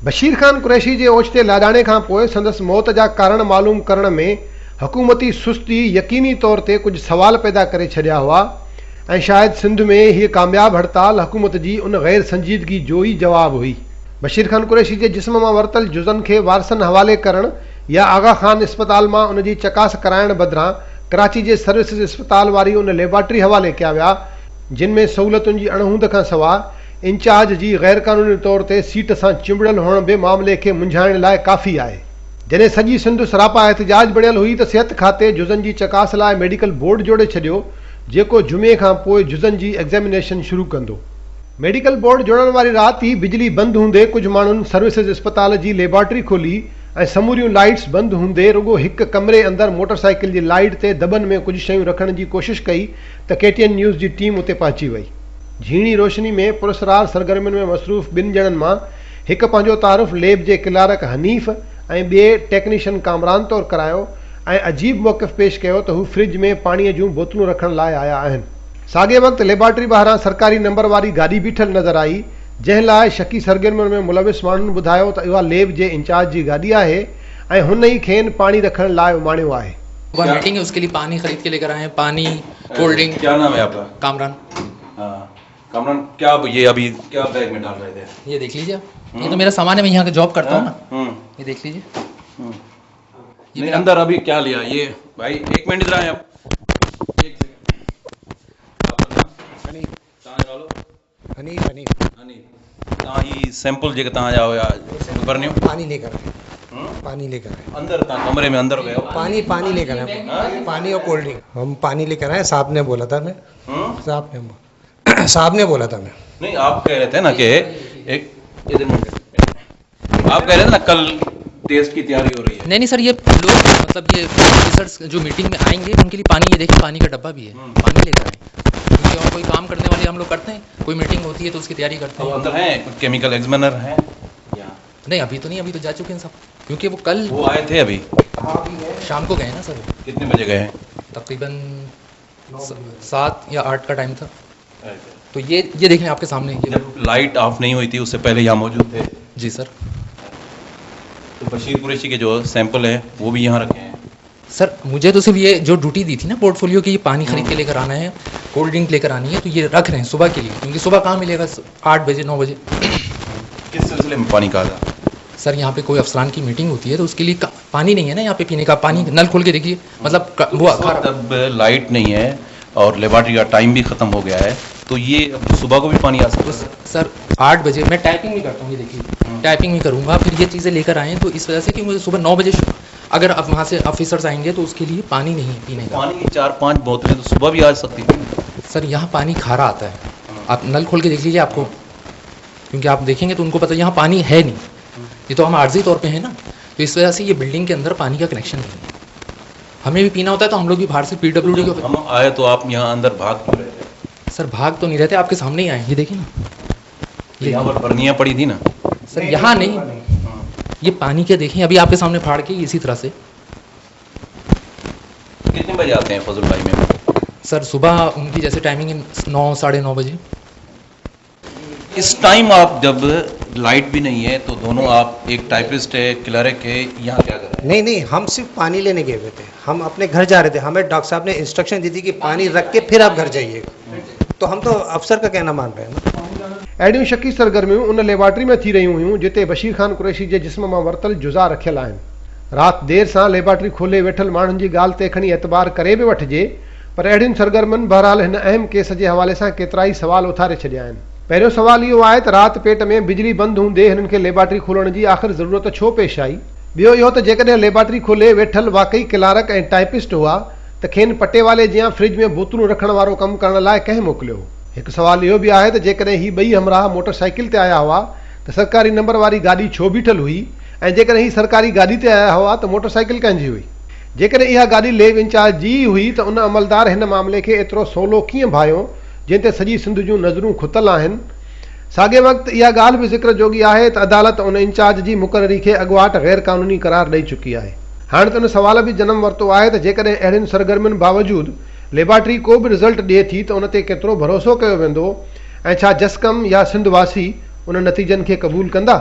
बशीर खान कुरैशी जे ओचिते लाॾाणे खां पोइ संदसि मौत जा कारण मालूम करण में हुकूमती सुस्ती यकीनी तौर ते कुछ सवाल पैदा करे छॾिया हुआ ऐं शायदि सिंध में हीअ कामयाब हड़ताल हुकूमत जी उन गैर संजीदगी जो ई जवाब हुई। बशीर खान कुरैशी जे जिस्म मां वरतल जुज़न खे वारसनि हवाले करण या आगा खान इस्पताल मां उन जी चकास कराइण बदिरां कराची जे सर्विसिस इस्पताल वारी उन लेबॉरेटरी हवाले कया विया जिन में सहूलियतुनि जी अणहूंद खां सवाइ इंचार्ज जी गैर क़ानूनी तौर ते सीट सां चिंबड़ियल हुअण बि मामले खे मुंझाइण लाइ काफ़ी आहे। जॾहिं सॼी सिंध सरापा एहतिजाज बणियल हुई त सिहत खाते जुज़न जी चकास लाइ मेडिकल बोर्ड जोड़े छॾियो जेको जुमे खां पोइ जुज़न जी एग्ज़ामिनेशन शुरू कंदो। मेडिकल बोर्ड जोड़ण वारी राति ई बिजली बंदि हूंदे कुझु माण्हुनि सर्विसिस इस्पताल जी लेबॉरेटरी खोली ऐं समूरियूं लाइट्स बंदि हूंदे रुगो हिकु कमरे अंदरि मोटरसाइकिल जी लाइट ते दॿनि में कुझु शयूं रखण जी कोशिशि कई त KTN न्यूज़ जी टीम उते पहुची वई। झीणी रोशनी में पुरस्कार सरगर्मियुनि में मसरूफ़ ॿिनि ॼणनि मां हिकु पंहिंजो तारुफ़ लैब जे क्लार्क हनीफ़ ऐं ॿिए टेक्नीशियन कामरान तौरु करायो ऐं अजीब मौक़िफ़ पेश कयो त हू फ्रिज में पाणीअ जूं बोतलूं रखण लाइ आया आहिनि। साॻे वक़्तु लेबॉरेटरी ॿाहिरां सरकारी नंबर वारी गाॾी बीठल नज़र आई जंहिं लाइ शकी सरगर्मियुनि में मुलविस माण्हुनि ॿुधायो त इहा लेब जे इंचार्ज जी गाॾी आहे ऐं हुन ई खेनि पाणी रखण लाइ उमाणियो आहे। मीटिंग है उसके लिए पानी खरीद के लेकर आए हैं, पानी कोल्ड ड्रिंक। क्या नाम है आपका? कामरान। हाँ कामरान, क्या ये अभी क्या बैग में डाल रहे थे? ये देख लीजिए आप, ये तो मेरा सामान है, मैं यहाँ का जॉब करता हूँ ना। ये देख लीजिए। नहीं अंदर अभी क्या लिया ये भाई? एक मिनट इधर आए आप, एक सेकंड। सैंपल जगह तहाँ जाओ यार भरने पानी लेकर पानी लेकर आए अंदर कमरे में अंदर गए पानी लेकर आए, पानी और कोल्ड ड्रिंक हम पानी लेकर आए। साहब ने बोला था मैं साहब ने बोला था मैं नहीं, आप कह रहे थे ना कि एक आप कह रहे थे ना कल टेस्ट की तैयारी हो रही है। नहीं सर, ये लोग मतलब ये ऑफिसर्स जो मीटिंग में आएंगे उनके लिए पानी, ये देखिए पानी का डब्बा भी है, पानी लेकर आए क्योंकि और कोई काम करने वाले हम लोग करते हैं, कोई मीटिंग होती है तो उसकी तैयारी करते हैं। अंदर है केमिकल एग्जामिनर है? नहीं अभी तो नहीं, अभी तो जा चुके हैं सब क्योंकि वो कल वो आए थे अभी शाम को गए हैं ना सर। कितने बजे गए हैं? तकरीबन 7 या 8 का टाइम था। तो ये देखें आपके सामने, ये जब लाइट ऑफ नहीं हुई थी उससे पहले यहाँ मौजूद थे? जी सर। तो बशीर कुरैशी के जो सैंपल है वो भी यहाँ रखे हैं? सर मुझे तो सिर्फ ये जो ड्यूटी दी थी ना पोर्टफोलियो की, ये पानी खरीद के लेकर आना है, कोल्ड ड्रिंक लेकर आनी है, तो ये रख रहे हैं सुबह के लिए क्योंकि सुबह कहाँ मिलेगा 8 बजे 9 बजे। किस सिलसिले में पानी कहा था? सर यहाँ पे कोई अफसरान की मीटिंग होती है तो उसके लिए पानी नहीं है ना यहाँ पे पीने का। पानी नल खोल के देखिए, मतलब वो तब लाइट नहीं है और लेबॉरेटरी का टाइम भी ख़त्म हो गया है तो ये अब सुबह को भी पानी आ सकता है? सर 8 बजे मैं टाइपिंग भी करता हूँ, ये देखिए टाइपिंग भी करूँगा, फिर ये चीज़ें लेकर आए तो इस वजह से कि मुझे सुबह 9 बजे अगर अब वहाँ से ऑफिसर्स आएंगे तो उसके लिए पानी नहीं है पीने का। पानी की 4-5 बोतलें तो सुबह भी आ सकती थी। सर यहाँ पानी खारा आता है, आप नल खोल के देख लीजिए आपको, क्योंकि आप देखेंगे तो उनको पता यहाँ पानी है नहीं, ये तो हम आर्जी तौर पे है ना, तो इस वजह से ये बिल्डिंग के अंदर पानी का कनेक्शन नहीं है। हमें भी पीना होता है तो हम लोग भी बाहर से PWD को। हम आए तो आप यहाँ अंदर भाग क्यों रहे थे? सर भाग तो नहीं रहते, आपके सामने ही आए, ये देखिए ना, ये यहाँ पर भरनियाँ पड़ी थी ना सर, यहाँ नहीं, ये पानी के देखें अभी आपके सामने फाड़ के इसी तरह से। कितने बजे आते हैं फजल भाई में? सर सुबह उनकी जैसे टाइमिंग 9 साढ़े 9 बजे। इस टाइम आप जब लाइट भी नहीं है तो दोनों आप, एक टाइपिस्ट है क्लर्क है, यहाँ क्या कर रहे हैं? नहीं हम सिर्फ पानी लेने गए हुए थे, हम अपने घर जा रहे थे। हमें डॉक्टर साहब ने इंस्ट्रक्शन दी थी कि पानी रख के फिर आप घर जाइएगा, तो हम तो अफसर का कहना मान रहे हैं ना। अहिड़ियूं शकी सरगर्मियूं उन लेबॉरेटरी में थी रहियूं हुयूं जिते बशीर खान कुरैशी जे जिस्म मां वरतल जुज़ा रखियल आहिनि। राति देर सां लेबॉरेटरी खोले वेठल माण्हुनि जी ॻाल्हि ते खणी एतबार करे बि वठिजे, पर अहिड़ियुनि सरगर्मियुनि बहरहाल हिन अहम केस जे हवाले सां केतिरा ई सवाल उथारे छॾिया आहिनि। पहिरियों सवाल इहो आहे त राति पेट में बिजली बंदि हूंदे हिननि खे लेबॉरेटरी खोलण जी आख़िर ज़रूरत छो पेश आई? ॿियो इहो त जेकॾहिं लेबॉरेटरी खोले वेठल वाक़ई क्लार्क ऐं टाइपिस्ट हुआ त खेनि पटे वाले जियां फ्रिज में बोतलूं रखण वारो कमु करण लाइ कंहिं मोकिलियो? हिकु सवाल इहो बि आहे त जेकॾहिं ही ॿई हमराह मोटरसाइकिल ते आया हुआ त सरकारी नंबर वारी गाॾी छो बीठल हुई, ऐं जेकॾहिं ही सरकारी गाॾी ते आया हुआ त मोटरसाइकिल कंहिंजी हुई? जेकॾहिं इहा गाॾी लेब इंचार्ज जी हुई त उन अमलदार हिन मामले खे एतिरो सवलो कीअं भायो जंहिं ते सॼी सिंध जूं नज़रूं खुतल आहिनि? साॻे वक़्तु इहा ॻाल्हि बि ज़िक्र जोगी आहे त अदालत उन इंचार्ज जी मुक़ररी खे अॻुवाट गैर क़ानूनी करार ॾेई चुकी आहे। हाणे त उन सवाल बि जनम वरितो आहे त जेकॾहिं अहिड़ियुनि सरगर्मियुनि बावजूदु लेबॉरेटरी को बि रिज़ल्ट ॾिए थी त उन ते केतिरो भरोसो कयो वेंदो, ऐं छा जसकम या सिंध वासी उन नतीजनि खे क़बूल कंदा?